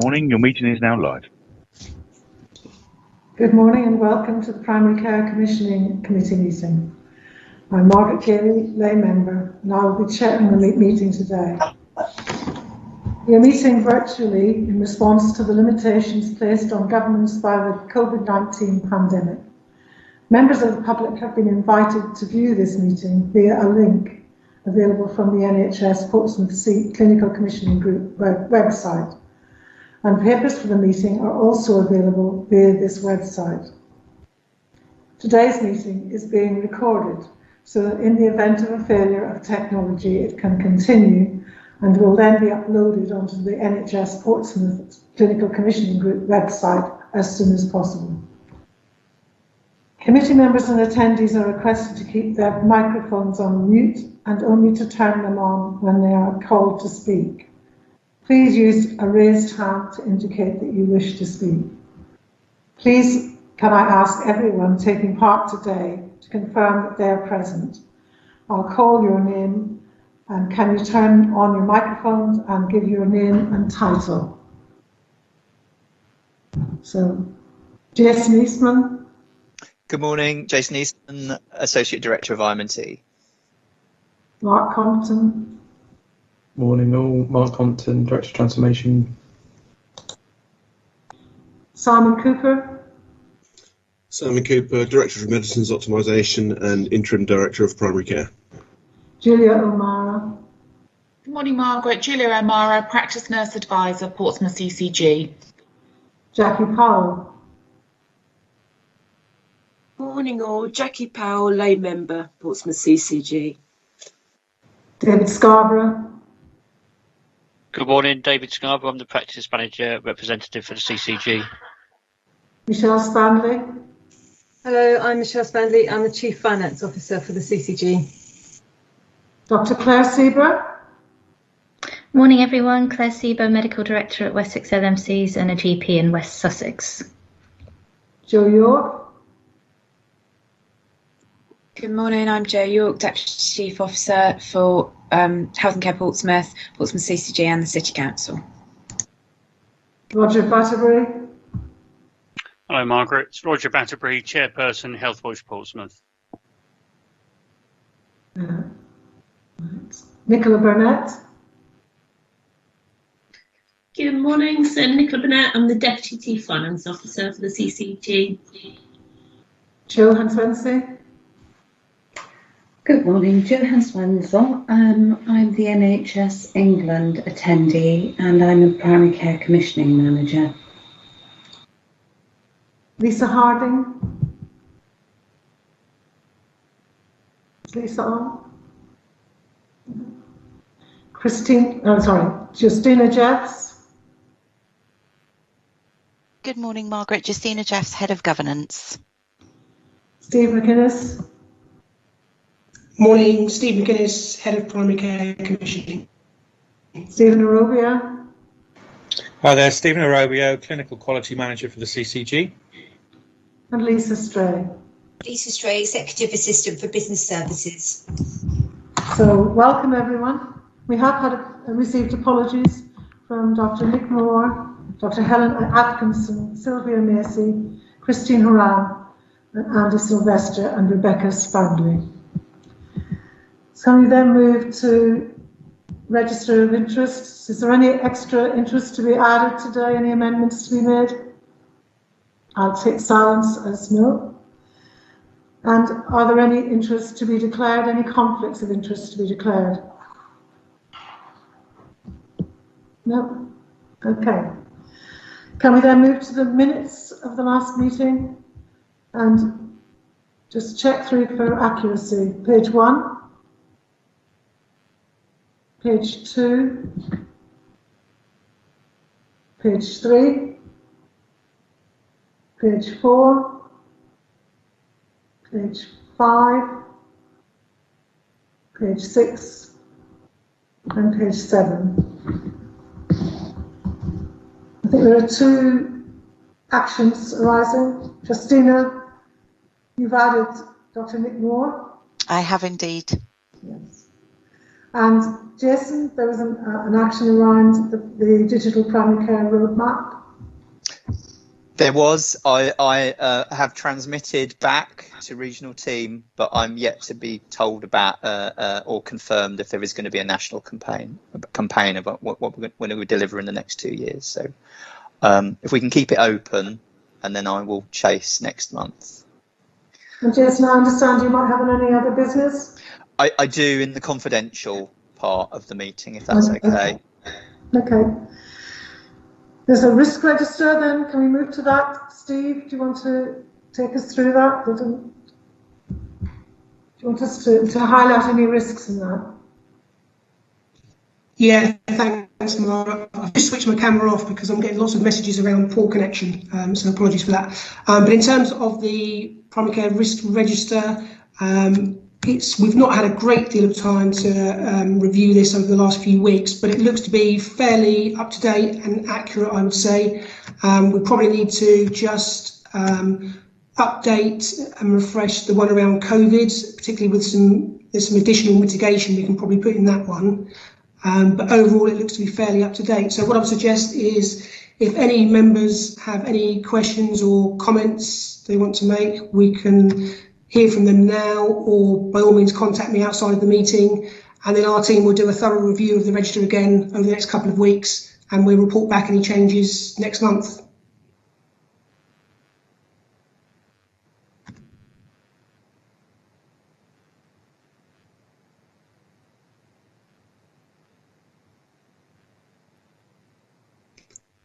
Morning, your meeting is now live. Good morning and welcome to the Primary Care Commissioning Committee meeting. I'm Margaret Carey, lay member, and I will be chairing the meeting today. We are meeting virtually in response to the limitations placed on governments by the COVID-19 pandemic. Members of the public have been invited to view this meeting via a link available from the NHS Portsmouth Clinical Commissioning Group website, and papers for the meeting are also available via this website. Today's meeting is being recorded, so that in the event of a failure of technology, it can continue and will then be uploaded onto the NHS Portsmouth Clinical Commissioning Group website as soon as possible. Committee members and attendees are requested to keep their microphones on mute and only to turn them on when they are called to speak. Please use a raised hand to indicate that you wish to speak. Please, can I ask everyone taking part today to confirm that they are present? I'll call your name, and can you turn on your microphones and give your name and title? So, Jason Eastman. Good morning, Jason Eastman, Associate Director of IM&T. Mark Compton. Morning all, Mark Compton, Director of Transformation. Simon Cooper. Simon Cooper, Director of Medicines Optimisation and Interim Director of Primary Care. Julia O'Mara. Good morning, Margaret. Julia O'Mara, Practice Nurse Advisor, Portsmouth CCG. Jackie Powell. Morning all, Jackie Powell, lay member, Portsmouth CCG. David Scarborough. Good morning, David Scarborough. I'm the Practice Manager Representative for the CCG. Michelle Stanley. Hello, I'm Michelle Spandley. I'm the Chief Finance Officer for the CCG. Dr. Claire Sieber. Morning everyone, Claire Sieber, Medical Director at Wessex LMCs and a GP in West Sussex. Jo York. Good morning, I'm Jo York, Deputy Chief Officer for Health and Care Portsmouth, Portsmouth CCG and the City Council. Roger Batterbury. Hello Margaret, it's Roger Batterbury, Chairperson, Health Voice Portsmouth. Nicola Burnett. Good morning, so Nicola Burnett, I'm the Deputy Chief Finance Officer for the CCG. Jill Hanswensi. Good morning, Jill Hanswenzel. I'm the NHS England attendee and I'm a Primary Care Commissioning Manager. Lisa Harding. Is Lisa on? Justina Jeffs. Good morning, Margaret. Justina Jeffs, Head of Governance. Steve McInnes. Morning, Steve McInnes, Head of Primary Care Commissioning. Stephen Arobia. Hi there, Stephen Arobio, Clinical Quality Manager for the CCG. And Lisa Stray. Lisa Stray, Executive Assistant for Business Services. So, welcome everyone. We have received apologies from Dr. Nick Moore, Dr. Helen Atkinson, Sylvia Macy, Christine Horan, and Andy Sylvester and Rebecca Spandley. So we then move to register of interests. Is there any extra interest to be added today? Any amendments to be made? I'll take silence as no. And are there any interests to be declared? Any conflicts of interest to be declared? No? Okay. Can we then move to the minutes of the last meeting and just check through for accuracy? Page 1. Page 2, page 3, page 4, page 5, page 6, and page 7. I think there are 2 actions arising. Justina, you've added Dr. Nick Moore. I have indeed. Yes. And Jason, there was an action around the digital primary care roadmap. There was. I have transmitted back to regional team, but I'm yet to be told about or confirmed if there is going to be a national campaign about what we're going to deliver in the next 2 years. So if we can keep it open, and then I will chase next month. And Jason, I understand you might have any other business? I do in the confidential part of the meeting, if that's okay. Okay. There's a risk register then. Can we move to that? Steve, do you want to take us through that? Do you want us to highlight any risks in that? Yeah, thanks, Mara. I've just switched my camera off because I'm getting lots of messages around poor connection, so apologies for that. But in terms of the primary care risk register, we've not had a great deal of time to review this over the last few weeks, but it looks to be fairly up to date and accurate, I would say. We probably need to just update and refresh the one around COVID, particularly with there's some additional mitigation we can probably put in that one. But overall, it looks to be fairly up to date. So what I would suggest is, if any members have any questions or comments they want to make, we can hear from them now, or by all means contact me outside of the meeting, and then our team will do a thorough review of the register again over the next couple of weeks, and we'll report back any changes next month.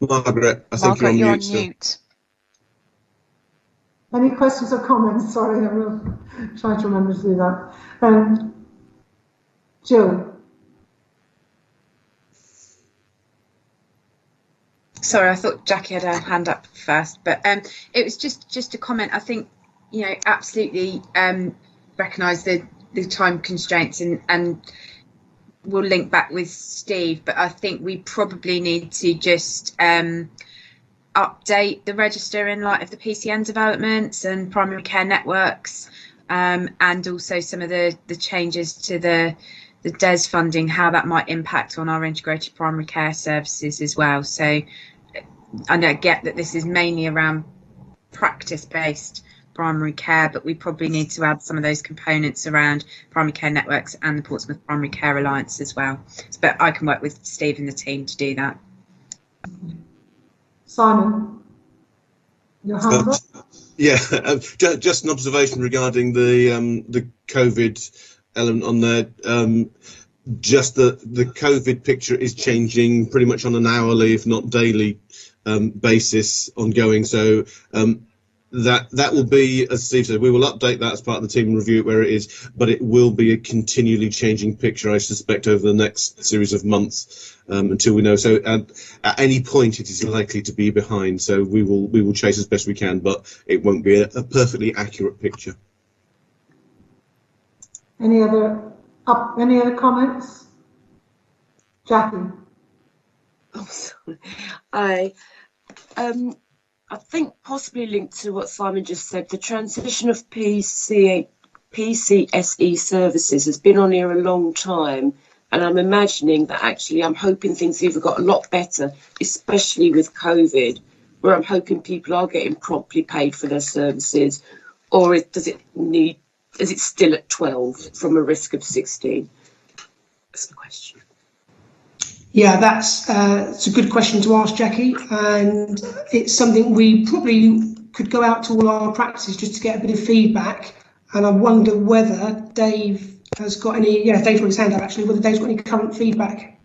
Margaret, I think Margaret, you're you're on mute. Any questions or comments? Sorry, I will try to remember to do that. Jill. Sorry, I thought Jackie had her hand up first, but it was just a comment. I think, absolutely recognise the time constraints and we'll link back with Steve, but I think we probably need to just update the register in light of the PCN developments and primary care networks, and also some of the changes to the DES funding, how that might impact on our integrated primary care services as well. So I get that this is mainly around practice-based primary care, but we probably need to add some of those components around primary care networks and the Portsmouth Primary Care Alliance as well. But I can work with Steve and the team to do that. Simon, your hand up? Yeah, just an observation regarding the COVID element on there. Just the COVID picture is changing pretty much on an hourly, if not daily, basis ongoing. So that will be, as Steve said, we will update that as part of the team and review it where it is, but it will be a continually changing picture, I suspect, over the next series of months until we know. So at any point it is likely to be behind. So we will chase as best we can, but it won't be a perfectly accurate picture. Any other comments? Jackie. Oh, sorry. I think possibly linked to what Simon just said, the transition of PCSE services has been on here a long time, and I'm imagining that actually I'm hoping things either got a lot better, especially with COVID, where I'm hoping people are getting promptly paid for their services, or is it still at 12 from a risk of 16? That's the question. Yeah, that's it's a good question to ask, Jackie, and it's something we probably could go out to all our practices just to get a bit of feedback. And I wonder whether Dave has got any. Yeah, Dave's got his hand up actually. Whether Dave's got any current feedback.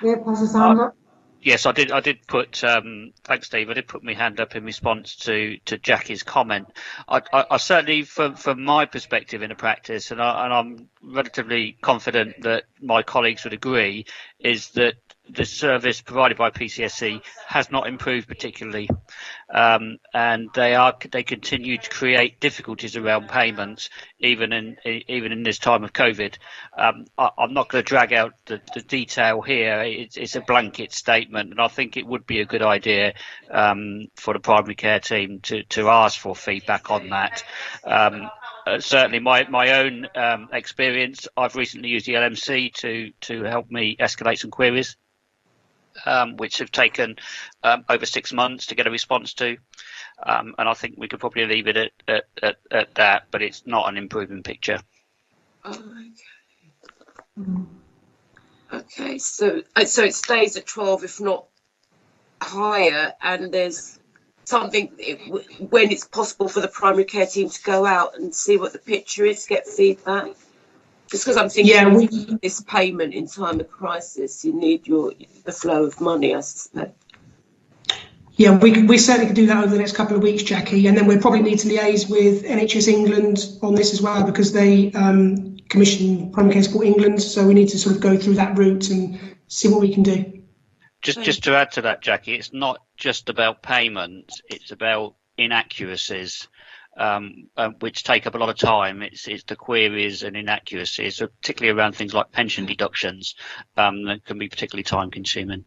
Yeah, pass his hand up. Yes, I did put. Thanks, Steve. I did put my hand up in response to Jackie's comment. I certainly, from my perspective in a practice, and I'm relatively confident that my colleagues would agree, is that the service provided by PCSE has not improved particularly, and they continue to create difficulties around payments even in this time of COVID. I'm not going to drag out the detail here. It's a blanket statement, and I think it would be a good idea for the primary care team to ask for feedback on that. Certainly, my own experience. I've recently used the LMC to help me escalate some queries, which have taken over 6 months to get a response to, and I think we could probably leave it at that. But it's not an improving picture. Okay, so it stays at 12, if not higher, and there's something when it's possible for the primary care team to go out and see what the picture is, get feedback. Just because I'm thinking this payment in time of crisis, you need the flow of money, I suspect. Yeah, we certainly could do that over the next couple of weeks, Jackie, and then we'll probably need to liaise with NHS England on this as well, because they commission Primary Care Support England, so we need to sort of go through that route and see what we can do. Just to add to that, Jackie, it's not just about payments; it's about inaccuracies, which take up a lot of time. It's the queries and inaccuracies, so particularly around things like pension deductions, that can be particularly time-consuming.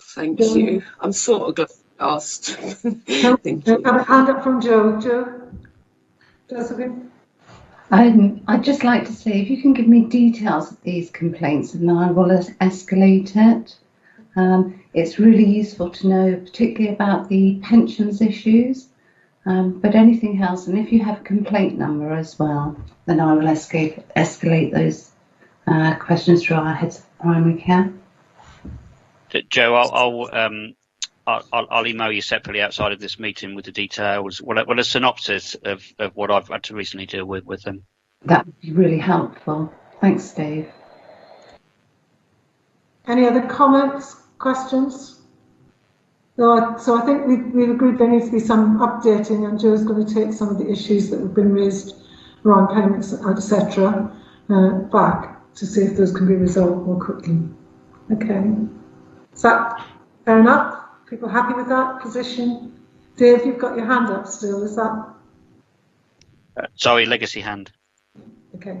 Thank you. I'm sort of glad I asked. Thank you. Have a hand up from Joe. Joe, Josephine. I'd just like to say, if you can give me details of these complaints, and I will escalate it. It's really useful to know, particularly about the pensions issues, but anything else. And if you have a complaint number as well, then I will escalate those questions to our heads of primary care. Joe, I'll email you separately outside of this meeting with the details. Well, a synopsis of what I've had to recently deal with them. That would be really helpful. Thanks, Dave. Any other comments, questions? No, so I think we've agreed there needs to be some updating, and Joe's going to take some of the issues that have been raised around payments, etc., back to see if those can be resolved more quickly. Okay. Is that fair enough? People happy with that position? Dave, you've got your hand up still, is that? Sorry, legacy hand. Okay.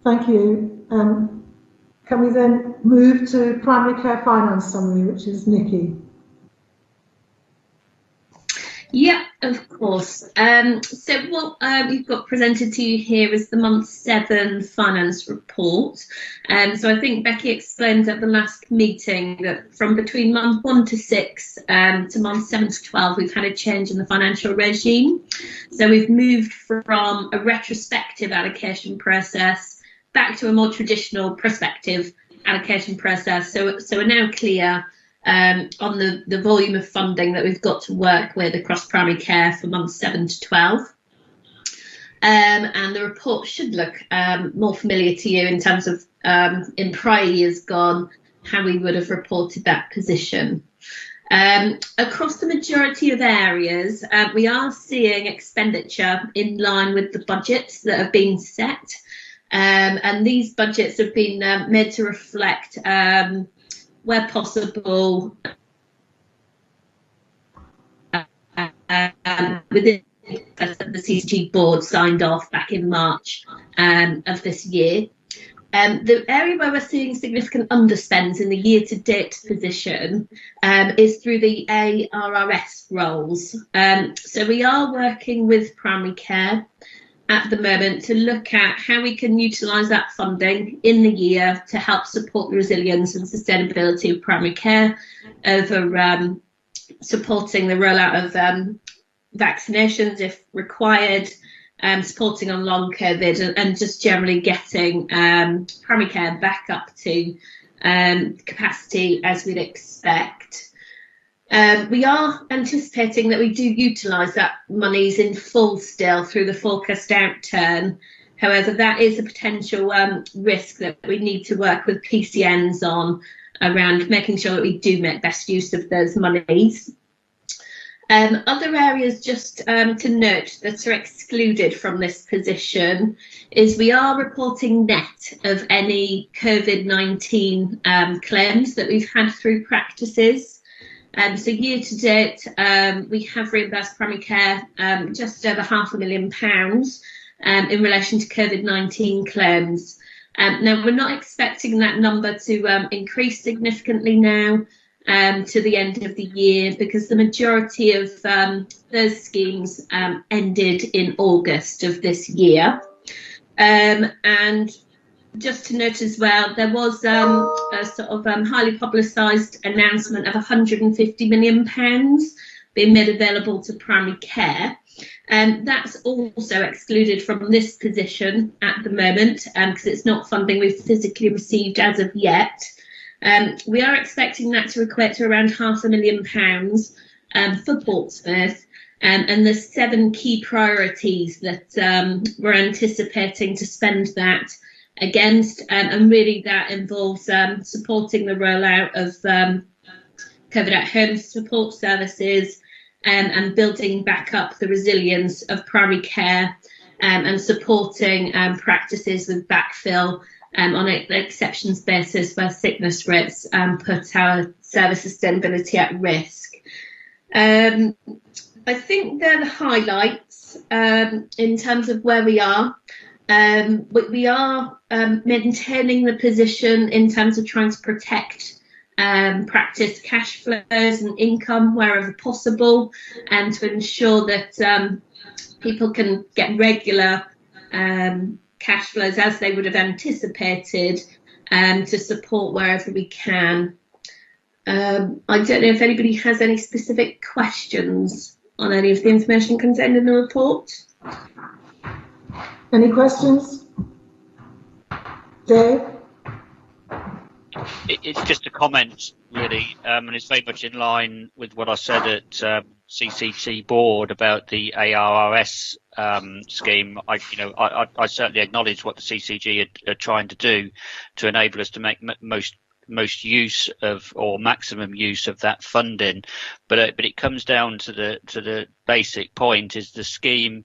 Thank you. Can we then move to primary care finance summary, which is Nikki? Yeah, of course. So what you've got presented to you here is the month 7 finance report. So I think Becky explained at the last meeting that from between month 1 to 6 to month 7 to 12, we've had a change in the financial regime. So we've moved from a retrospective allocation process back to a more traditional prospective allocation process. So we're now clear on the volume of funding that we've got to work with across primary care for months 7 to 12. And the report should look more familiar to you in terms of in prior years gone, how we would have reported that position. Across the majority of areas, we are seeing expenditure in line with the budgets that have been set. And these budgets have been made to reflect where possible, within the CCG board signed off back in March of this year. The area where we're seeing significant underspends in the year-to-date position is through the ARRS roles. So we are working with primary care at the moment to look at how we can utilise that funding in the year to help support the resilience and sustainability of primary care over supporting the rollout of vaccinations if required, supporting on long COVID, and just generally getting primary care back up to capacity as we'd expect. We are anticipating that we do utilise that monies in full still through the forecast outturn. However, that is a potential risk that we need to work with PCNs on around making sure that we do make best use of those monies. Other areas just to note that are excluded from this position is we are reporting net of any COVID-19 claims that we've had through practices. So year to date, we have reimbursed primary care just over £500,000 in relation to COVID-19 claims. Now, we're not expecting that number to increase significantly now, to the end of the year, because the majority of those schemes ended in August of this year. And just to note as well, there was a sort of highly publicised announcement of £150 million being made available to primary care. That's also excluded from this position at the moment, because it's not funding we've physically received as of yet. We are expecting that to equate to around £500,000 for Portsmouth. And there's 7 key priorities that we're anticipating to spend that against, and really that involves supporting the rollout of COVID at home support services, and building back up the resilience of primary care, and supporting practices with backfill on an exceptions basis where sickness rates put our service sustainability at risk. I think they're the highlights in terms of where we are. We are maintaining the position in terms of trying to protect practice cash flows and income wherever possible, and to ensure that people can get regular cash flows as they would have anticipated, to support wherever we can. I don't know if anybody has any specific questions on any of the information contained in the report. Any questions? Dave? It's just a comment, really, and it's very much in line with what I said at CCC board about the ARRS scheme. I certainly acknowledge what the CCG are trying to do to enable us to make most use of, or maximum use of, that funding, but it comes down to the basic point: is the scheme's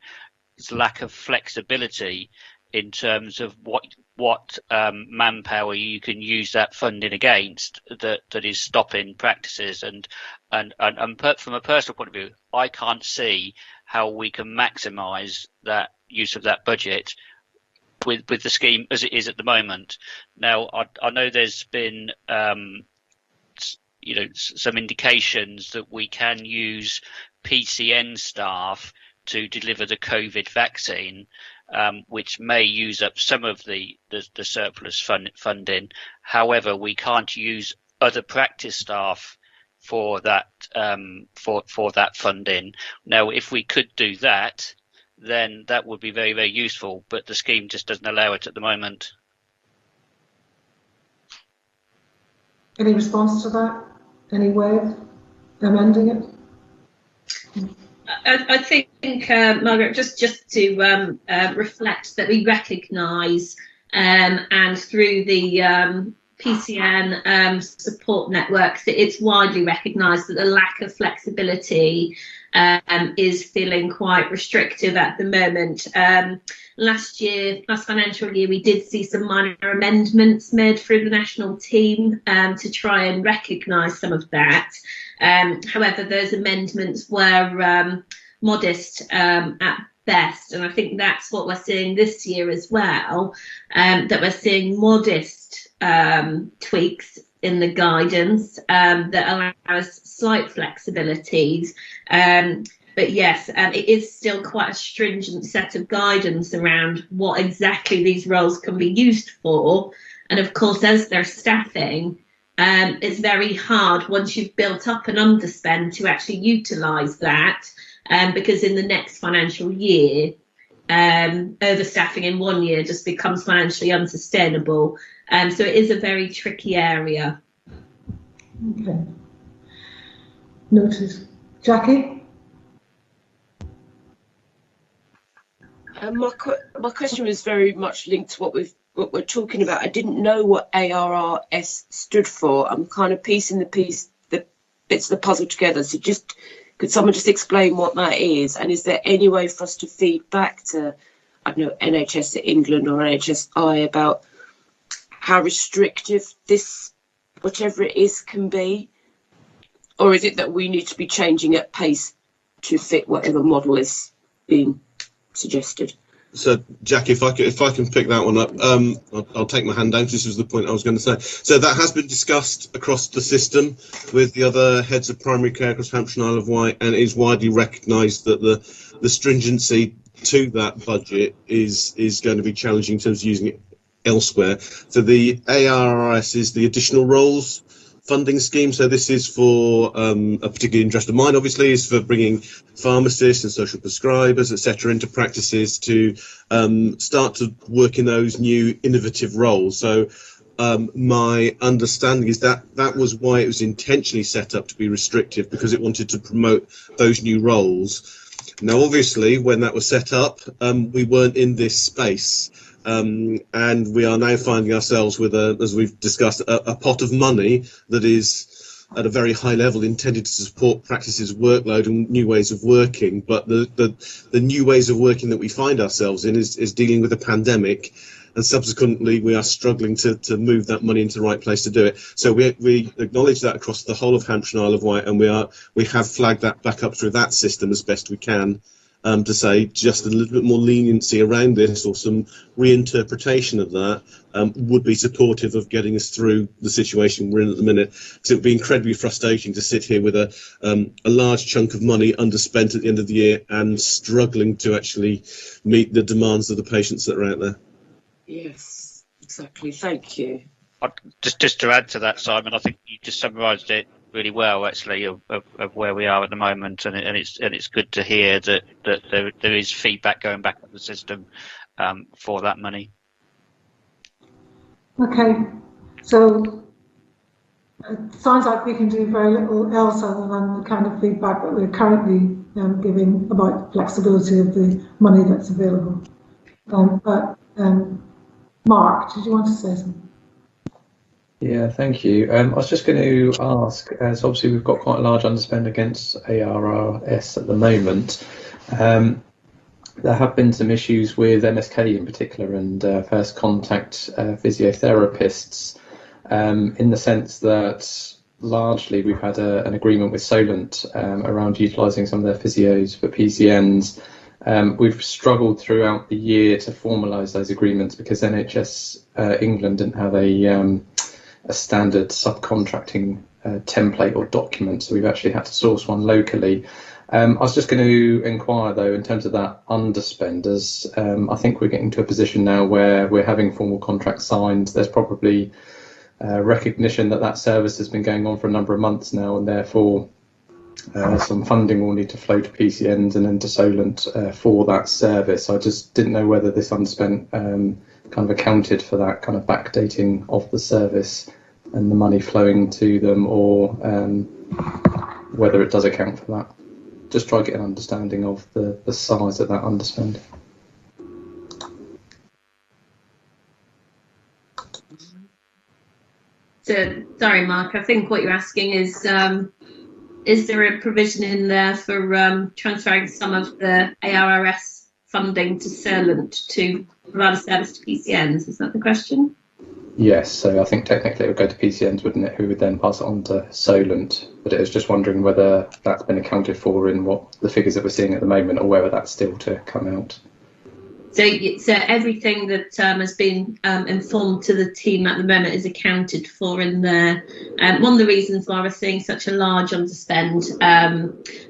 lack of flexibility in terms of what manpower you can use that funding against, that is stopping practices. And from a personal point of view, I can't see how we can maximise that use of that budget with the scheme as it is at the moment. Now, I know there's been some indications that we can use PCN staff to deliver the COVID vaccine, which may use up some of the surplus funding. However, we can't use other practice staff for that for that funding. Now, if we could do that, then that would be very, very useful, but the scheme just doesn't allow it at the moment. Any response to that? Any way of amending it? I think, Margaret, just to reflect that we recognise, and through the PCN support networks, it's widely recognised that the lack of flexibility is feeling quite restrictive at the moment. Last financial year, we did see some minor amendments made through the national team to try and recognise some of that. However, those amendments were modest at best, and I think that's what we're seeing this year as well, that we're seeing modest tweaks in the guidance that allow us slight flexibilities. But yes, it is still quite a stringent set of guidance around what exactly these roles can be used for. And of course, as they're staffing, it's very hard once you've built up an underspend to actually utilise that, because in the next financial year, overstaffing in one year just becomes financially unsustainable. So it is a very tricky area. Okay. Noted. Jackie? My question was very much linked to what we're talking about. I didn't know what ARRS stood for. I'm kind of piecing the bits of the puzzle together. So could someone just explain what that is? And is there any way for us to feed back to, I don't know, NHS England or NHSI about how restrictive this, whatever it is, can be? Or is it that we need to be changing at pace to fit whatever model is being suggested? So, Jack, if I can pick that one up, I'll take my hand down. This was the point I was going to say. So that has been discussed across the system with the other heads of primary care across Hampshire and Isle of Wight, and it is widely recognised that the stringency to that budget is going to be challenging in terms of using it elsewhere. So the ARRS is the additional roles funding scheme. So this is for a particular interest of mine, obviously, is for bringing pharmacists and social prescribers, etc., into practices to start to work in those new innovative roles. So my understanding is that was why it was intentionally set up to be restrictive, because it wanted to promote those new roles. Now, obviously, when that was set up, we weren't in this space. And we are now finding ourselves with, as we've discussed, a pot of money that is at a very high level intended to support practices' workload and new ways of working. But the new ways of working that we find ourselves in is dealing with a pandemic, and subsequently we are struggling to move that money into the right place to do it. So we acknowledge that across the whole of Hampshire and Isle of Wight, and we have flagged that back up through that system as best we can. To say just a little bit more leniency around this, or some reinterpretation of that, would be supportive of getting us through the situation we're in at the minute. Because it would be incredibly frustrating to sit here with a large chunk of money underspent at the end of the year and struggling to actually meet the demands of the patients that are out there. Yes, exactly. Thank you. Just to add to that, Simon, I think you just summarised it really well, actually, of where we are at the moment, and it's good to hear that there is feedback going back at the system for that money. Okay, so it sounds like we can do very little else other than the kind of feedback that we're currently giving about flexibility of the money that's available. Mark, did you want to say something? Yeah, thank you. I was just going to ask, so obviously we've got quite a large underspend against ARRS at the moment. There have been some issues with MSK in particular and first contact physiotherapists, in the sense that largely we've had an agreement with Solent around utilising some of their physios for PCNs. We've struggled throughout the year to formalise those agreements because NHS England didn't have a standard subcontracting template or document, so we've actually had to source one locally. I was just going to inquire, though, in terms of that underspend, as I think we're getting to a position now where we're having formal contracts signed. There's probably recognition that service has been going on for a number of months now, and therefore some funding will need to flow to PCNs and then to Solent for that service. I just didn't know whether this underspent kind of accounted for that kind of backdating of the service and the money flowing to them, or whether it does account for that. Just try to get an understanding of the size of that underspend. So, sorry, Mark, I think what you're asking is there a provision in there for transferring some of the ARRS funding to Solent to provide a service to PCNs? Is that the question? Yes, so I think technically it would go to PCNs, wouldn't it, who would then pass it on to Solent. But it was just wondering whether that's been accounted for in what the figures that we're seeing at the moment, or whether that's still to come out. So everything that has been informed to the team at the moment is accounted for in there. One of the reasons why we're seeing such a large underspend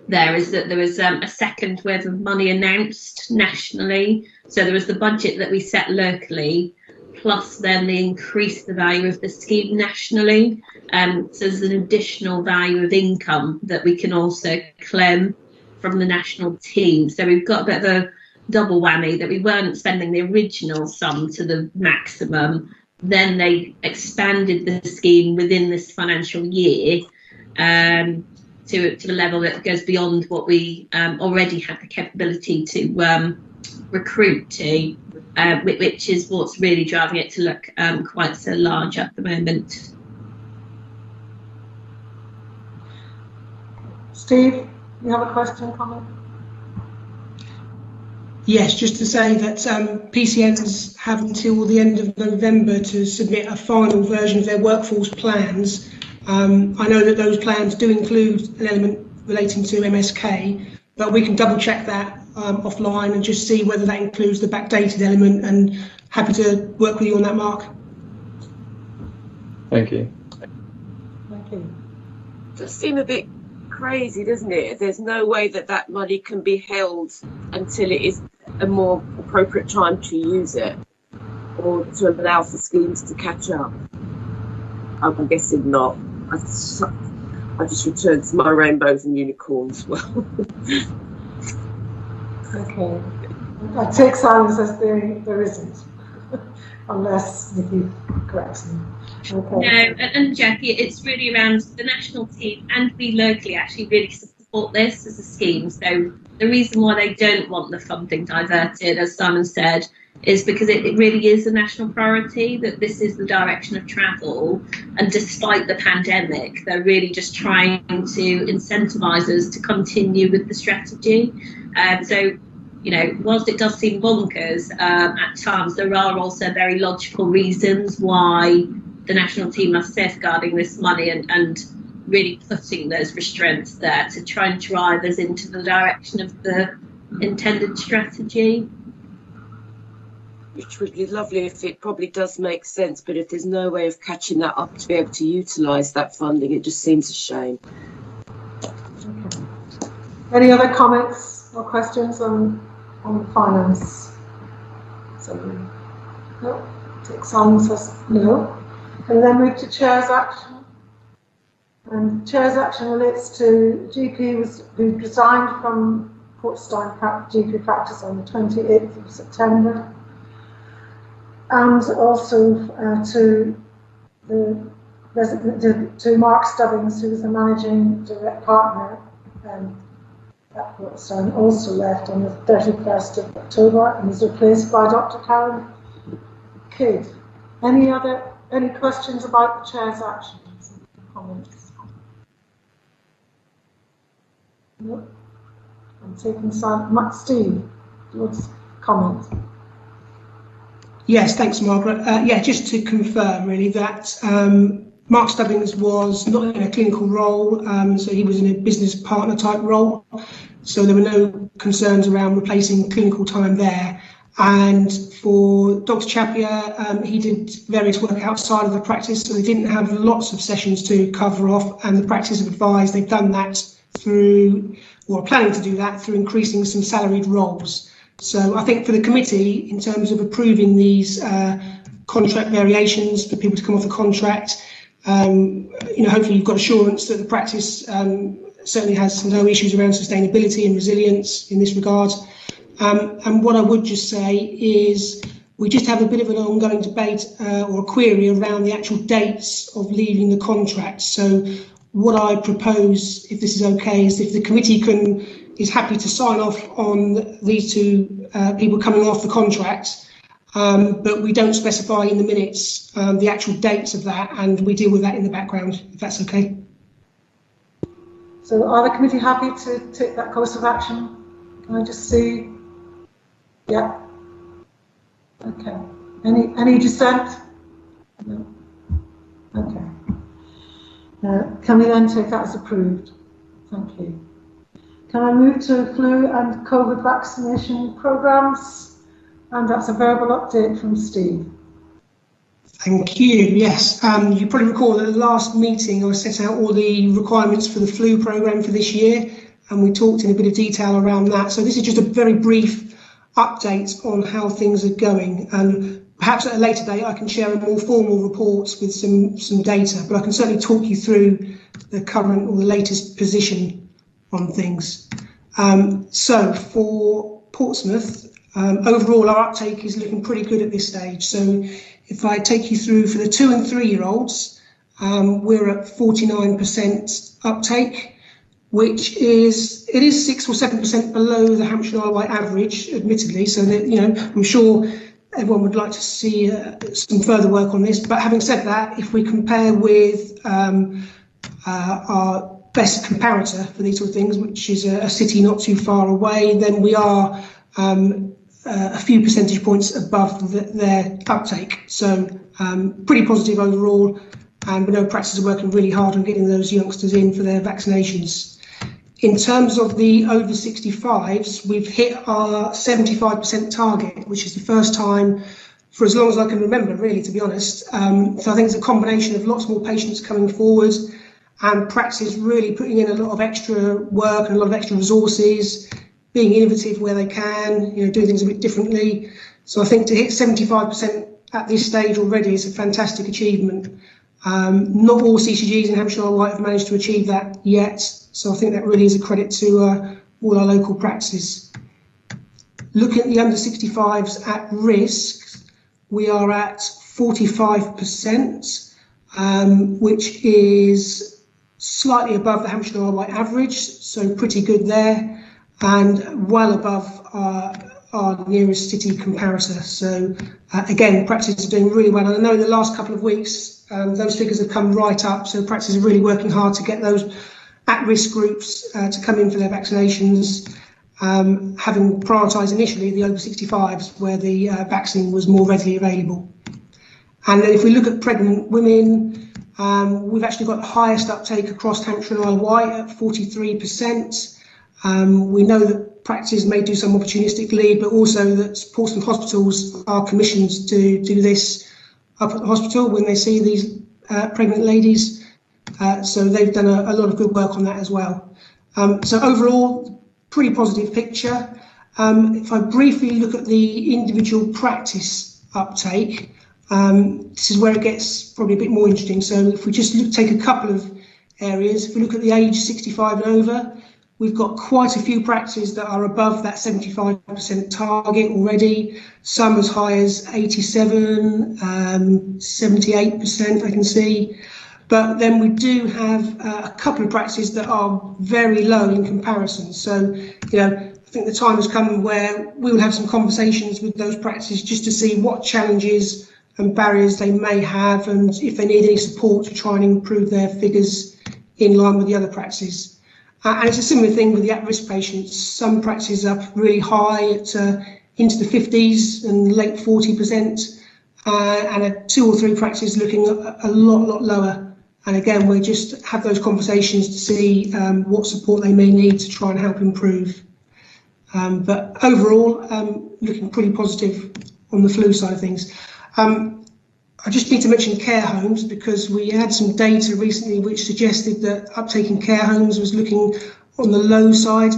there is that there was a second wave of money announced nationally. So there was the budget that we set locally, plus then they increased the value of the scheme nationally. So there's an additional value of income that we can also claim from the national team. So we've got a bit of a double whammy, that we weren't spending the original sum to the maximum. Then they expanded the scheme within this financial year to a level that goes beyond what we already had the capability to recruit to, which is what's really driving it to look quite so large at the moment. Steve, you have a question, comment? Yes, just to say that PCNs have until the end of November to submit a final version of their workforce plans. I know that those plans do include an element relating to MSK, but we can double check that offline and just see whether that includes the backdated element, and happy to work with you on that, Mark. Thank you. Thank you. Does seem a bit crazy, doesn't it? There's no way that that money can be held until it is a more appropriate time to use it, or to allow for schemes to catch up. I'm guessing not. I just returned to my rainbows and unicorns. Well, Okay. I take silence as there isn't, unless Nikki corrects me. Okay. No, and Jackie, it's really around the national team, and we locally actually really support this as a scheme. So the reason why they don't want the funding diverted, as Simon said, is because it really is a national priority, that this is the direction of travel. And despite the pandemic, they're really just trying to incentivise us to continue with the strategy. So, you know, whilst it does seem bonkers at times, there are also very logical reasons why the national team are safeguarding this money and really putting those restraints there to try and drive us into the direction of the intended strategy. which would be lovely if it probably does make sense, but if there's no way of catching that up to be able to utilise that funding, it just seems a shame. Okay. Any other comments or questions on finance? So, no. Take silence as no. And then move to Chair's action. And Chair's action relates to GP who resigned from Portstein GP practice on the 28th of September. And also to Mark Stubbings, who was the managing direct partner at Portstein, also left on the 31st of October and was replaced by Dr. Karen Kidd. Any questions about the Chair's actions and comments? No? I'm taking some. Steve, do you want to comment? Yes, thanks, Margaret. Yeah, just to confirm, really, that Mark Stubbings was not in a clinical role, so he was in a business partner type role. So there were no concerns around replacing clinical time there. And for Dr. Chapier, he did various work outside of the practice, so they didn't have lots of sessions to cover off, and the practice have advised they've done that through, or are planning to do that through increasing some salaried roles. So I think for the committee, in terms of approving these contract variations for people to come off the contract, hopefully you've got assurance that the practice certainly has no issues around sustainability and resilience in this regard. And what I would just say is we just have a bit of an ongoing debate or a query around the actual dates of leaving the contract. So what I propose, if this is okay, is if the committee is happy to sign off on these two people coming off the contract, but we don't specify in the minutes the actual dates of that, and we deal with that in the background, if that's okay. So are the committee happy to take that course of action? Can I just see? Yeah. Okay. Any dissent? No. Okay. Can we then take that as approved? Thank you. Can I move to flu and COVID vaccination programmes? And that's a verbal update from Steve. Thank you. Yes, you probably recall that at the last meeting I set out all the requirements for the flu programme for this year, and we talked in a bit of detail around that. So this is just a very brief update on how things are going. And perhaps at a later date I can share a more formal report with some data, but I can certainly talk you through the current or the latest position on things. So for Portsmouth, overall our uptake is looking pretty good at this stage. So if I take you through for the 2 and 3 year olds, we're at 49% uptake, which is 6 or 7% below the Hampshire and Isle average, admittedly. So that, I'm sure everyone would like to see some further work on this. But having said that, if we compare with our best comparator for these sort of things, which is a city not too far away, then we are a few percentage points above their uptake. So pretty positive overall, and we know practices are working really hard on getting those youngsters in for their vaccinations. In terms of the over 65s, we've hit our 75% target, which is the first time for as long as I can remember, really, to be honest. So I think it's a combination of lots more patients coming forward and practices really putting in a lot of extra work and a lot of extra resources, being innovative where they can, doing things a bit differently. So I think to hit 75% at this stage already is a fantastic achievement. Not all CCGs in Hampshire Isle of Wight have managed to achieve that yet, so I think that really is a credit to all our local practices. Looking at the under 65s at risk, we are at 45%, which is slightly above the Hampshire Isle of Wight average, so pretty good there, and well above our nearest city comparator. So again, practices are doing really well. And I know in the last couple of weeks, those figures have come right up. So practices are really working hard to get those at-risk groups to come in for their vaccinations, having prioritised initially the over 65s where the vaccine was more readily available. And then if we look at pregnant women, we've actually got the highest uptake across Hampshire and Isle of Wight at 43%. We know that practices may do some opportunistic lead, but also that Portsmouth hospitals are commissioned to do this up at the hospital when they see these pregnant ladies. So they've done a lot of good work on that as well. So overall, pretty positive picture. If I briefly look at the individual practice uptake, this is where it gets probably a bit more interesting. So if we just take a couple of areas, if we look at the age 65 and over, we've got quite a few practices that are above that 75% target already, some as high as 87, 78% I can see. But then we do have a couple of practices that are very low in comparison. So, I think the time has come where we will have some conversations with those practices just to see what challenges and barriers they may have and if they need any support to try and improve their figures in line with the other practices. And it's a similar thing with the at-risk patients. Some practices are really high at into the 50s and late 40%, and 2 or 3 practices looking a lot lower. And again, we just have those conversations to see what support they may need to try and help improve. But overall, looking pretty positive on the flu side of things. I just need to mention care homes because we had some data recently which suggested that uptake in care homes was looking on the low side.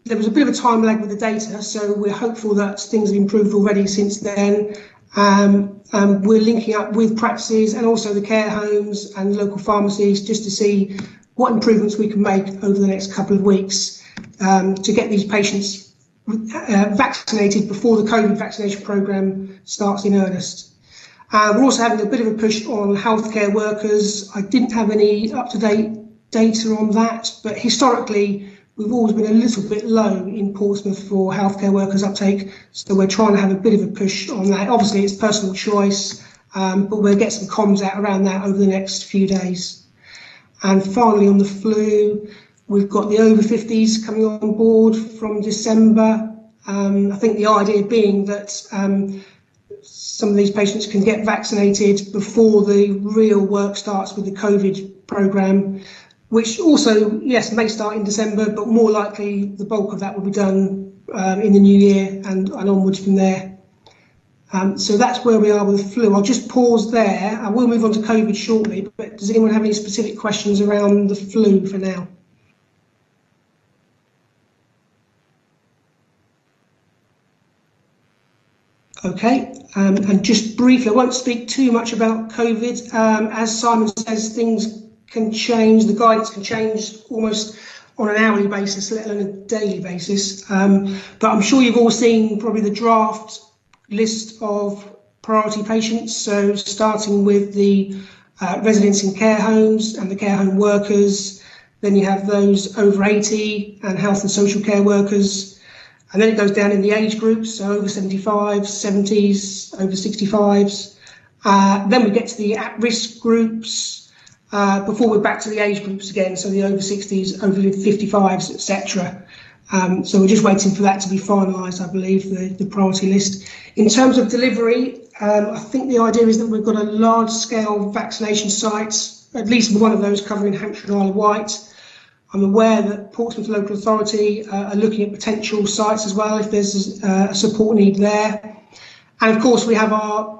There was a bit of a time lag with the data, so we're hopeful that things have improved already since then. We're linking up with practices and also the care homes and local pharmacies just to see what improvements we can make over the next couple of weeks to get these patients vaccinated before the COVID vaccination programme starts in earnest. We're also having a bit of a push on healthcare workers. I didn't have any up-to-date data on that, but historically we've always been a little bit low in Portsmouth for healthcare workers uptake, so we're trying to have a bit of a push on that. Obviously it's personal choice, but we'll get some comms out around that over the next few days. And finally on the flu, we've got the over 50s coming on board from December. I think the idea being that some of these patients can get vaccinated before the real work starts with the COVID programme, which also, yes, may start in December, but more likely the bulk of that will be done in the new year and onwards from there. So that's where we are with flu. I'll just pause there. I will move on to COVID shortly, but does anyone have any specific questions around the flu for now? Okay, and just briefly, I won't speak too much about COVID. As Simon says, things can change, the guidance can change almost on an hourly basis, let alone a daily basis. But I'm sure you've all seen probably the draft list of priority patients. So starting with the residents in care homes and the care home workers, then you have those over 80 and health and social care workers. And then it goes down in the age groups, so over 75s, 70s, over 65s. Then we get to the at-risk groups before we're back to the age groups again, so the over 60s, over 55s, etc. So we're just waiting for that to be finalised, I believe, the priority list. In terms of delivery, I think the idea is that we've got a large-scale vaccination site, at least one of those covering Hampshire and Isle of Wight. I'm aware that Portsmouth Local Authority are looking at potential sites as well if there's a support need there. And of course, we have our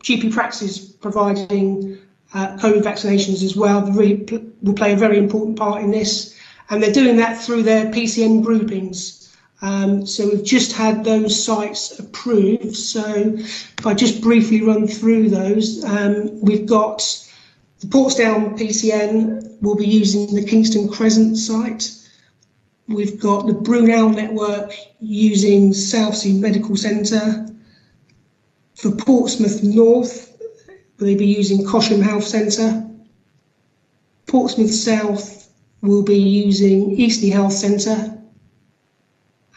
GP practices providing COVID vaccinations as well. They really will play a very important part in this. And they're doing that through their PCN groupings. So we've just had those sites approved. So if I just briefly run through those, we've got the Portsdown PCN will be using the Kingston Crescent site. We've got the Brunel network using Southsea Medical Centre. For Portsmouth North, they'll be using Cosham Health Centre. Portsmouth South will be using Eastleigh Health Centre.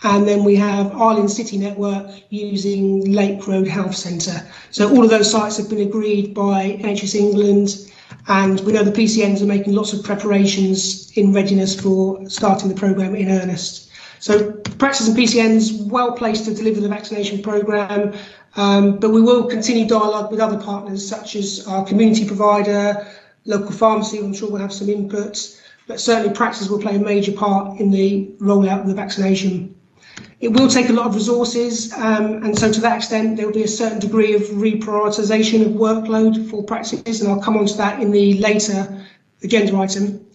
And then we have Island City Network using Lake Road Health Centre. So all of those sites have been agreed by NHS England, and we know the PCNs are making lots of preparations in readiness for starting the programme in earnest. So practices and PCNs well placed to deliver the vaccination programme, but we will continue dialogue with other partners such as our community provider, local pharmacy. I'm sure we'll have some input, but certainly practices will play a major part in the rollout of the vaccination. It will take a lot of resources, and so to that extent there will be a certain degree of reprioritisation of workload for practices, and I'll come on to that in the later agenda item.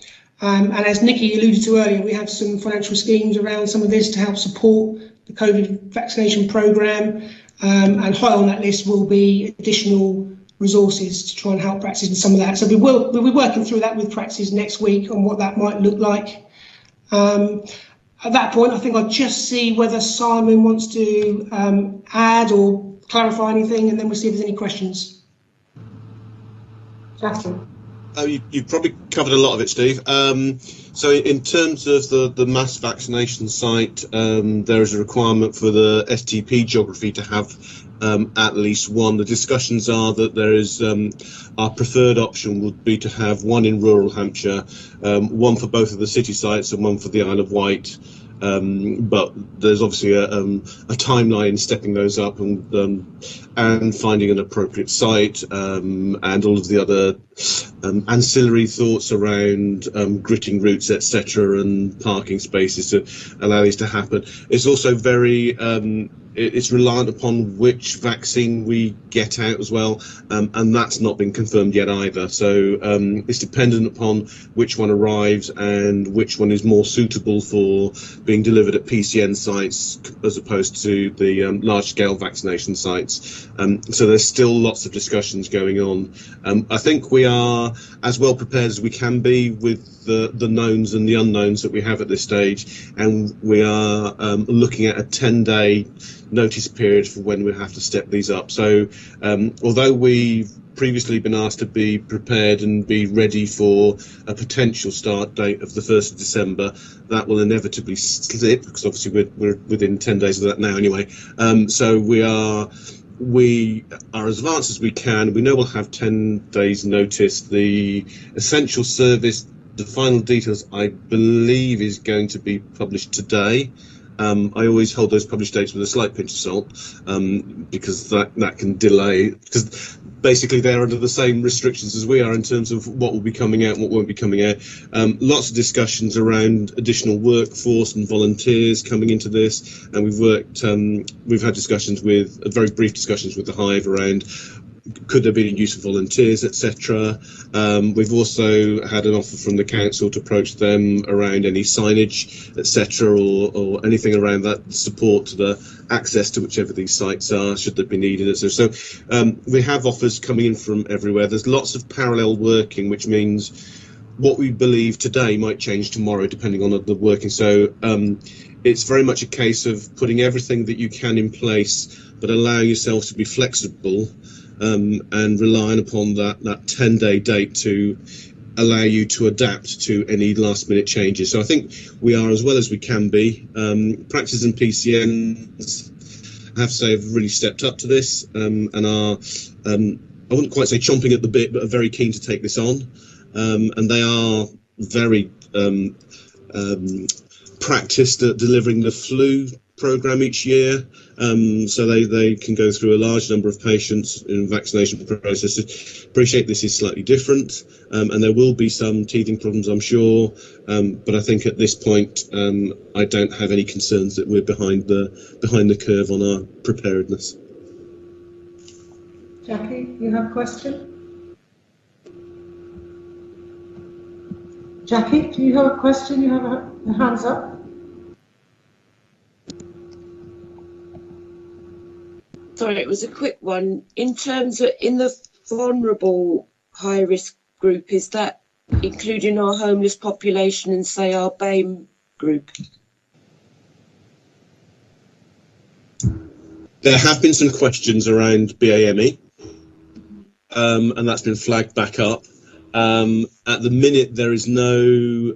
And as Nikki alluded to earlier, we have some financial schemes around some of this to help support the COVID vaccination programme, and high on that list will be additional resources to try and help practices in some of that. So we'll be working through that with practices next week on what that might look like. At that point, I think I'll just see whether Simon wants to add or clarify anything, and then we'll see if there's any questions. Justin. You've probably covered a lot of it, Steve. So in terms of the mass vaccination site, there is a requirement for the STP geography to have at least one. The discussions are that there is our preferred option would be to have one in rural Hampshire, one for both of the city sites and one for the Isle of Wight. But there's obviously a timeline in stepping those up and finding an appropriate site, and all of the other ancillary thoughts around gritting routes, etc., and parking spaces to allow these to happen. It's also very it's reliant upon which vaccine we get out as well, and that's not been confirmed yet either. So it's dependent upon which one arrives and which one is more suitable for being delivered at PCN sites as opposed to the large-scale vaccination sites. So there's still lots of discussions going on. I think we are as well prepared as we can be with the knowns and the unknowns that we have at this stage, and we are looking at a 10-day notice period for when we have to step these up. So although we've previously been asked to be prepared and be ready for a potential start date of the 1st of December, that will inevitably slip because obviously we're within 10 days of that now anyway. So we are as advanced as we can. We know we'll have 10 days notice. The essential service, the final details, I believe, is going to be published today. I always hold those published dates with a slight pinch of salt, because that can delay, because basically they're under the same restrictions as we are in terms of what will be coming out and what won't be coming out. Lots of discussions around additional workforce and volunteers coming into this, and we've had discussions very brief discussions with the Hive around could there be a use of volunteers, etc. We've also had an offer from the council to approach them around any signage, etc., or anything around that support to the access to whichever these sites are, should they be needed. So we have offers coming in from everywhere. There's lots of parallel working, which means what we believe today might change tomorrow, depending on the working. So it's very much a case of putting everything that you can in place, but allowing yourself to be flexible. And relying upon that 10-day date to allow you to adapt to any last-minute changes. So I think we are as well as we can be. Practices and PCNs, I have to say, have really stepped up to this, and are, I wouldn't quite say chomping at the bit, but are very keen to take this on. And they are very practiced at delivering the flu programme each year, so they can go through a large number of patients in vaccination processes. Appreciate this is slightly different, and there will be some teething problems, I'm sure, but I think at this point I don't have any concerns that we're behind the curve on our preparedness. Jackie, you have a question? Jackie, do you have a question? You have a hands up. Sorry, it was a quick one. In terms of in the vulnerable high risk group, is that including our homeless population and say our BAME group? There have been some questions around BAME, and that's been flagged back up. At the minute, there is no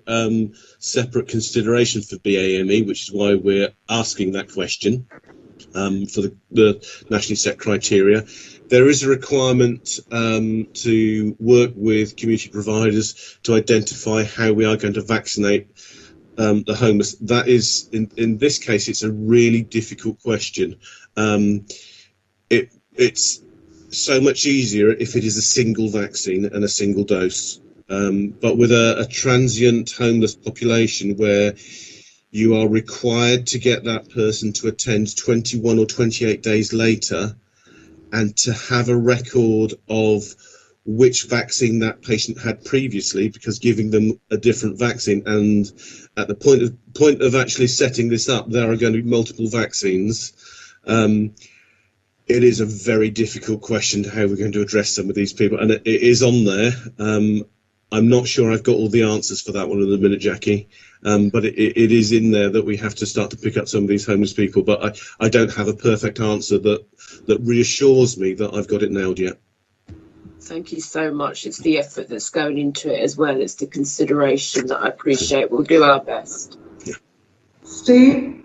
separate consideration for BAME, which is why we're asking that question for the nationally set criteria. There is a requirement to work with community providers to identify how we are going to vaccinate the homeless. That is, in this case, it's a really difficult question. It's so much easier if it is a single vaccine and a single dose. But with a transient homeless population where you are required to get that person to attend 21 or 28 days later and to have a record of which vaccine that patient had previously, because giving them a different vaccine, and at the point of actually setting this up, there are going to be multiple vaccines. It is a very difficult question to how we're going to address some of these people, and it is on there. I'm not sure I've got all the answers for that one at the minute, Jackie, but it is in there that we have to start to pick up some of these homeless people, but I don't have a perfect answer that reassures me that I've got it nailed yet. Thank you so much. It's the effort that's going into it as well as the consideration that I appreciate. We'll do our best. Yeah. Steve?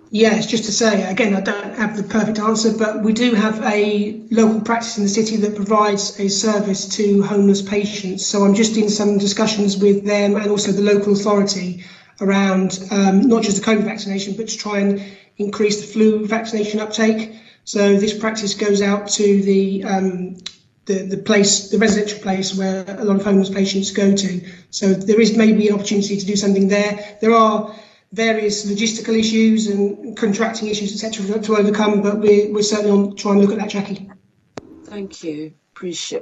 Yes, just to say, again, I don't have the perfect answer, but we do have a local practice in the city that provides a service to homeless patients. So I'm just in some discussions with them and also the local authority around not just the COVID vaccination, but to try and increase the flu vaccination uptake. So this practice goes out to the residential place where a lot of homeless patients go to. So there is maybe an opportunity to do something there. There are various logistical issues and contracting issues, etc., to overcome, but we're certainly on trying to look at that, Jackie. Thank you.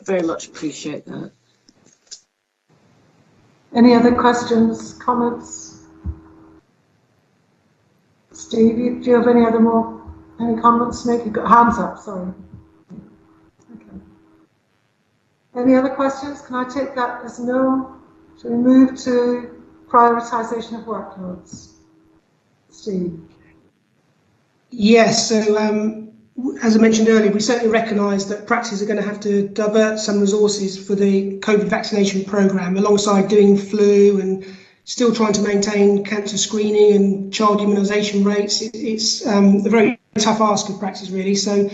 Very much appreciate that. Any other questions, comments? Steve, do you have any comments to make? You've got hands up, sorry. Okay. Any other questions? Can I take that as no? Shall we move to prioritization of workloads? Steve. Yes, so as I mentioned earlier, we certainly recognise that practices are going to have to divert some resources for the COVID vaccination programme alongside doing flu and still trying to maintain cancer screening and child immunisation rates. It's a very tough ask of practice, really. So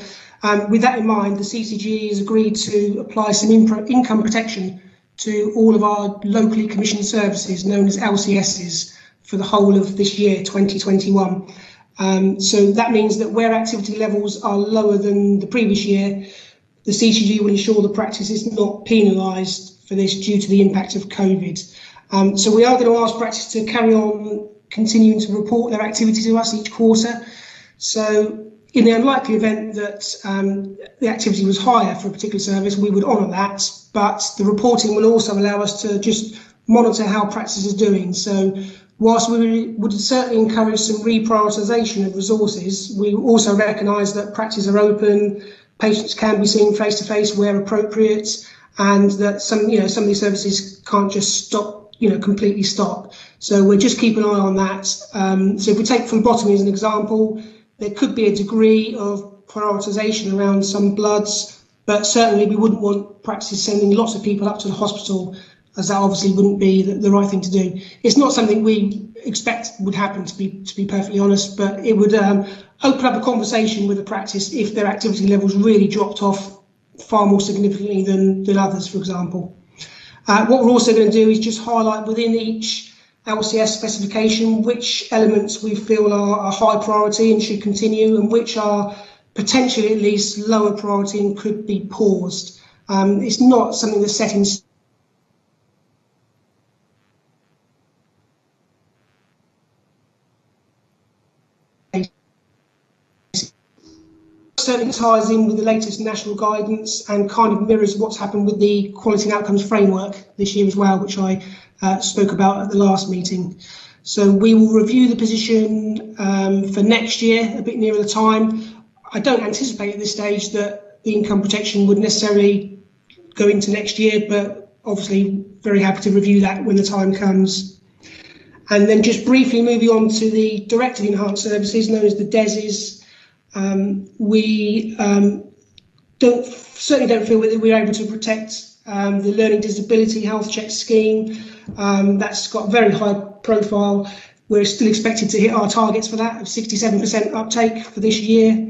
with that in mind, the CCG has agreed to apply some income protection to all of our locally commissioned services known as LCSs for the whole of this year, 2021. So that means that where activity levels are lower than the previous year, the CCG will ensure the practice is not penalised for this due to the impact of COVID. So we are going to ask practice to carry on continuing to report their activity to us each quarter. So in the unlikely event that the activity was higher for a particular service, we would honour that, but the reporting will also allow us to just monitor how practice is doing. So whilst we would certainly encourage some reprioritisation of resources, we also recognise that practices are open, patients can be seen face to face where appropriate, and that some of these services can't just stop, completely stop. So we're just keeping an eye on that. So if we take phlebotomy as an example, there could be a degree of prioritisation around some bloods, but certainly we wouldn't want practices sending lots of people up to the hospital, as that obviously wouldn't be the right thing to do. It's not something we expect would happen, to be perfectly honest, but it would open up a conversation with the practice if their activity levels really dropped off far more significantly than others, for example. What we're also going to do is just highlight within each LCS specification, which elements we feel are a high priority and should continue, and which are potentially at least lower priority and could be paused. It's not something that's set in certainly ties in with the latest national guidance and kind of mirrors what's happened with the quality and outcomes framework this year as well, which I spoke about at the last meeting. So we will review the position for next year a bit nearer the time. I don't anticipate at this stage that the income protection would necessarily go into next year, but obviously very happy to review that when the time comes. And then just briefly moving on to the directed enhanced services known as the DESs. We certainly don't feel that we're able to protect the learning disability health check scheme. That's got a very high profile. We're still expected to hit our targets for that of 67% uptake for this year.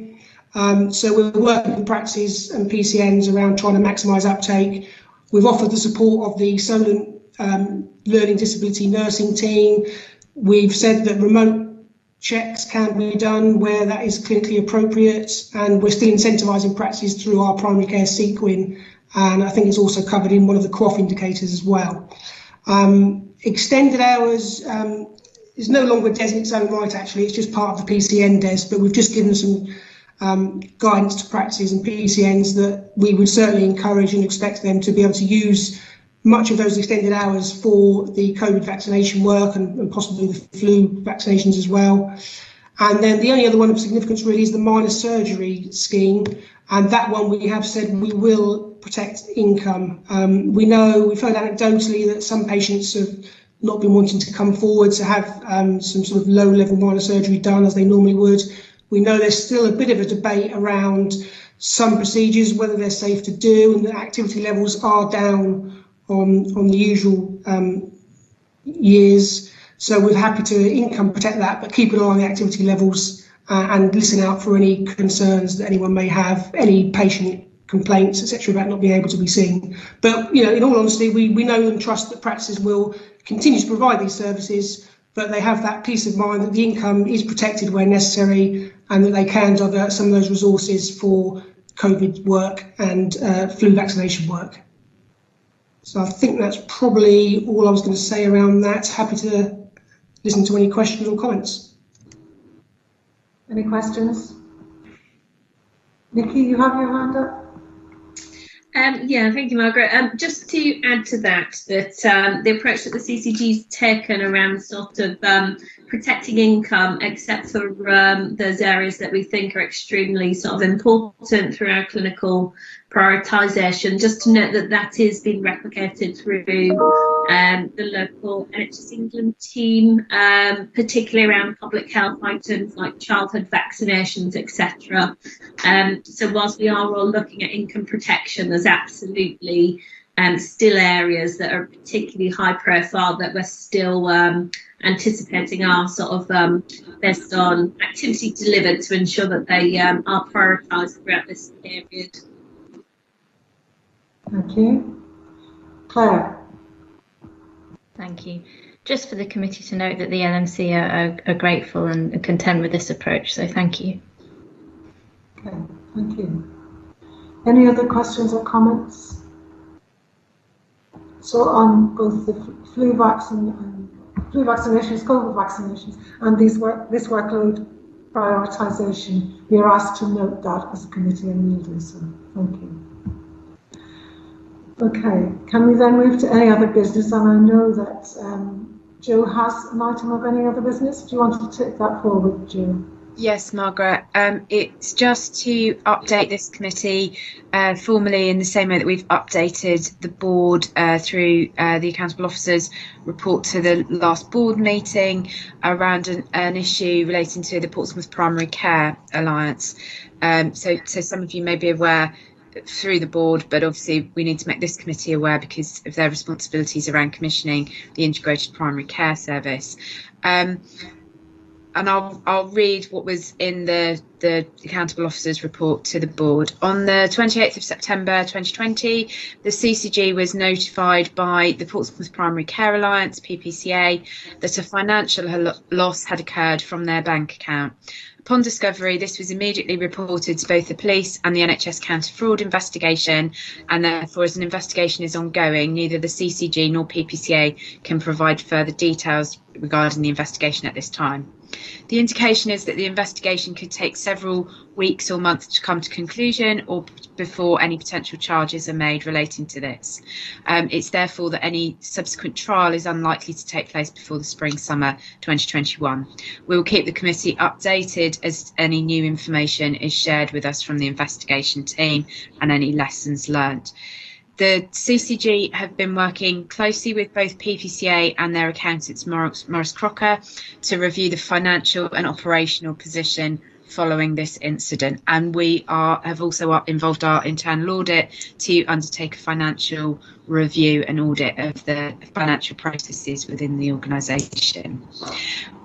So we're working with practices and PCNs around trying to maximise uptake. We've offered the support of the Solent learning disability nursing team. We've said that remote checks can be done where that is clinically appropriate, and we're still incentivising practices through our primary care sequin, and I think it's also covered in one of the QOF indicators as well. Extended hours is no longer a DES in its own right, actually. It's just part of the PCN DES, but we've just given some guidance to practices and PCNs that we would certainly encourage and expect them to be able to use much of those extended hours for the COVID vaccination work and possibly the flu vaccinations as well. And then the only other one of significance really is the minor surgery scheme, and that one we have said we will protect income. We've heard anecdotally that some patients have not been wanting to come forward to have some sort of low-level minor surgery done as they normally would. We know there's still a bit of a debate around some procedures, whether they're safe to do, and the activity levels are down on the usual years. So we're happy to income protect that, but keep an eye on the activity levels and listen out for any concerns that anyone may have, any patient complaints, etc., about not being able to be seen. But in all honesty, we know and trust that practices will continue to provide these services, but they have that peace of mind that the income is protected where necessary and that they can divert some of those resources for COVID work and flu vaccination work. So I think that's probably all I was going to say around that. Happy to listen to any questions or comments. Any questions? Nikki, you have your hand up? Yeah, thank you, Margaret. Just to add to that, the approach that the CCG's taken around sort of protecting income, except for those areas that we think are extremely sort of important through our clinical prioritisation, just to note that that is being replicated through the local NHS England team, particularly around public health items like childhood vaccinations, etc. So whilst we are all looking at income protection, there's absolutely still areas that are particularly high profile that we're still anticipating are sort of based on activity delivered to ensure that they are prioritised throughout this period. Thank you. Claire. Thank you. Just for the committee to note that the LMC are grateful and content with this approach, so thank you. Okay, thank you. Any other questions or comments? So on both the flu vaccinations, COVID vaccinations, and this workload prioritisation, we are asked to note that as a committee immediately, so thank you. Okay, can we then move to any other business? And I know that Jo has an item of any other business. Do you want to take that forward, Jo? Yes, Margaret. It's just to update this committee formally in the same way that we've updated the board through the Accountable Officer's report to the last board meeting around an issue relating to the Portsmouth Primary Care Alliance. So some of you may be aware through the board, but obviously we need to make this committee aware because of their responsibilities around commissioning the integrated primary care service. and I'll read what was in the Accountable Officer's report to the board. On the 28th of September 2020, the CCG was notified by the Portsmouth Primary Care Alliance, PPCA, that a financial loss had occurred from their bank account. Upon discovery, this was immediately reported to both the police and the NHS counter fraud investigation, and therefore, as an investigation is ongoing, neither the CCG nor PPCA can provide further details regarding the investigation at this time. The indication is that the investigation could take several weeks or months to come to conclusion, or before any potential charges are made relating to this. It's therefore that any subsequent trial is unlikely to take place before the spring/summer 2021. We will keep the committee updated as any new information is shared with us from the investigation team and any lessons learnt. The CCG have been working closely with both PPCA and their accountants, Maurice Crocker, to review the financial and operational position following this incident. And we have also involved our internal audit to undertake a financial review and audit of the financial processes within the organisation.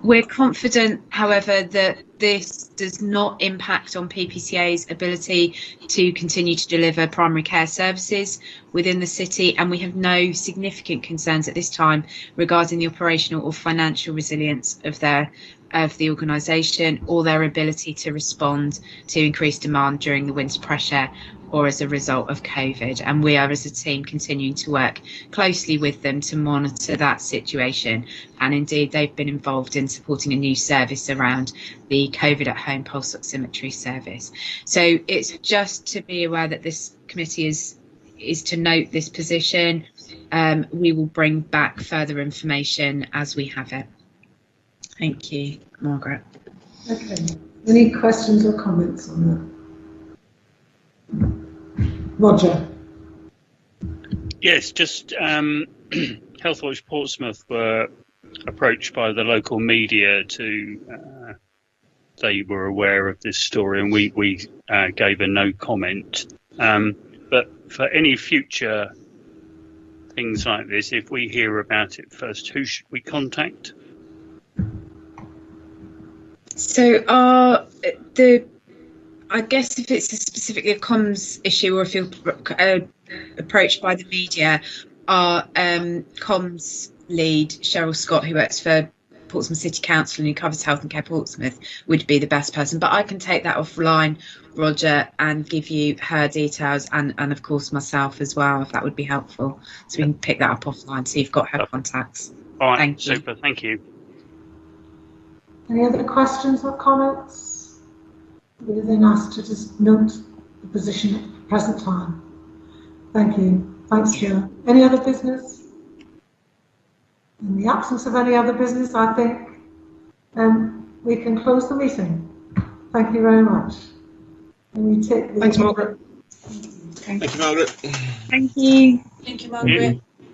We're confident, however, that this does not impact on PPCA's ability to continue to deliver primary care services within the city, and we have no significant concerns at this time regarding the operational or financial resilience of the organisation or their ability to respond to increased demand during the winter pressure or as a result of COVID. And we are, as a team, continuing to work closely with them to monitor that situation. And indeed, they've been involved in supporting a new service around the COVID at home pulse oximetry service. So it's just to be aware that this committee is to note this position. We will bring back further information as we have it. Thank you, Margaret. Okay. Any questions or comments on that? Roger. Yes, just Healthwatch Portsmouth were approached by the local media to they were aware of this story, and we gave a no comment. But for any future things like this, if we hear about it first, who should we contact? So I guess if it's specifically a comms issue, or if you're approached by the media, our comms lead, Cheryl Scott, who works for Portsmouth City Council and who covers Health and Care Portsmouth, would be the best person. But I can take that offline, Roger, and give you her details, and of course myself as well, if that would be helpful. So we can pick that up offline, so you've got her contacts. All right, thank you. super, thank you. Any other questions or comments? Anything else to just note the position at the present time? Thank you. Thanks, Chair. Any other business? In the absence of any other business, I think we can close the meeting. Thank you very much. And we take the Thanks, Margaret. Thank you, Margaret. Thank you. Thank you, Margaret.